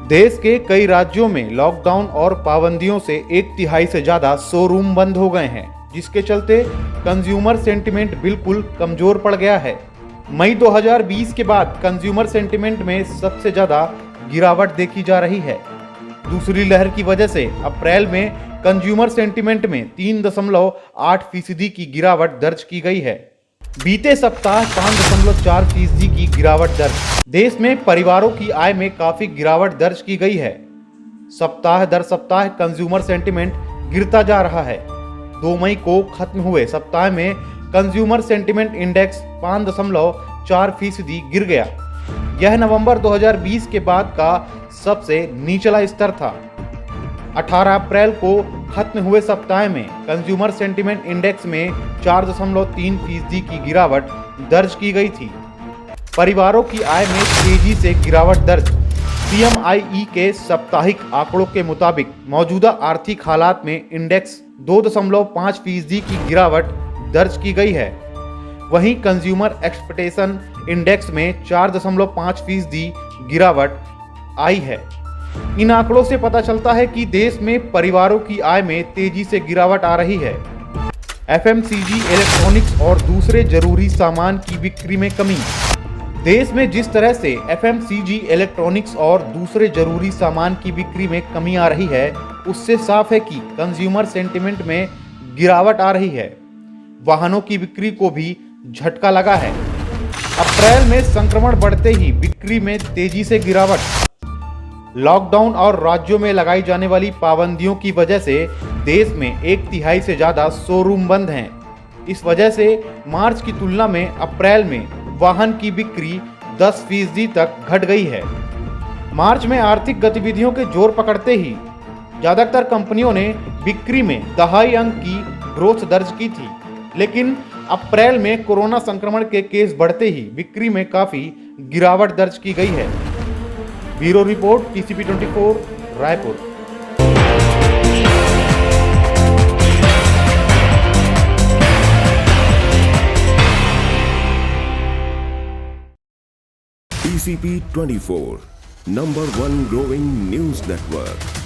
देश के कई राज्यों में लॉकडाउन और पाबंदियों से 1/3 से ज्यादा शोरूम बंद हो गए हैं, जिसके चलते कंज्यूमर सेंटिमेंट बिल्कुल कमजोर पड़ गया है। मई 2020 के बाद कंज्यूमर सेंटिमेंट में सबसे ज्यादा गिरावट देखी जा रही है। दूसरी लहर की वजह से अप्रैल में कंज्यूमर सेंटिमेंट में 3.8% की गिरावट दर्ज की गई है। बीते सप्ताह 5.4% की गिरावट दर्ज। देश में परिवारों की आय में काफी गिरावट दर्ज की गई है। सप्ताह दर सप्ताह कंज्यूमर सेंटिमेंट गिरता जा रहा है। 2 मई को खत्म हुए सप्ताह में कंज्यूमर सेंटिमेंट इंडेक्स 5.4% गिर गया। यह नवंबर 2020 के बाद का सबसे निचला स्तर था। 18 अप्रैल को खत्म हुए सप्ताह में कंज्यूमर सेंटिमेंट इंडेक्स में 4.3% की गिरावट दर्ज की गई थी। परिवारों की आय में तेजी से गिरावट दर्ज। PMIE के साप्ताहिक आंकड़ों के मुताबिक मौजूदा आर्थिक हालात में इंडेक्स 2.5% की गिरावट दर्ज की गई है। वहीं कंज्यूमर एक्सपेक्टेशन इंडेक्स में 4.5% गिरावट आई है। इन आंकड़ों से पता चलता है कि देश में परिवारों की आय में तेजी से गिरावट आ रही है। FMCG, इलेक्ट्रॉनिक्स और दूसरे जरूरी सामान की बिक्री में कमी। देश में जिस तरह से FMCG, इलेक्ट्रॉनिक्स और दूसरे जरूरी सामान की बिक्री में कमी आ रही है, उससे साफ है कि कंज्यूमर सेंटिमेंट में गिरावट आ रही है। वाहनों की बिक्री को भी झटका लगा है। अप्रैल में संक्रमण बढ़ते ही बिक्री में तेजी से गिरावट। लॉकडाउन और राज्यों में लगाई जाने वाली पाबंदियों की वजह से देश में 1/3 से ज्यादा शोरूम बंद हैं। इस वजह से मार्च की तुलना में अप्रैल में वाहन की बिक्री 10% तक घट गई है। मार्च में आर्थिक गतिविधियों के जोर पकड़ते ही ज्यादातर कंपनियों ने बिक्री में दहाई अंक की ग्रोथ दर्ज की थी, लेकिन अप्रैल में कोरोना संक्रमण के केस बढ़ते ही बिक्री में काफी गिरावट दर्ज की गई है। Bureau report, TCP 24, Raipur. TCP 24, #1 growing news network.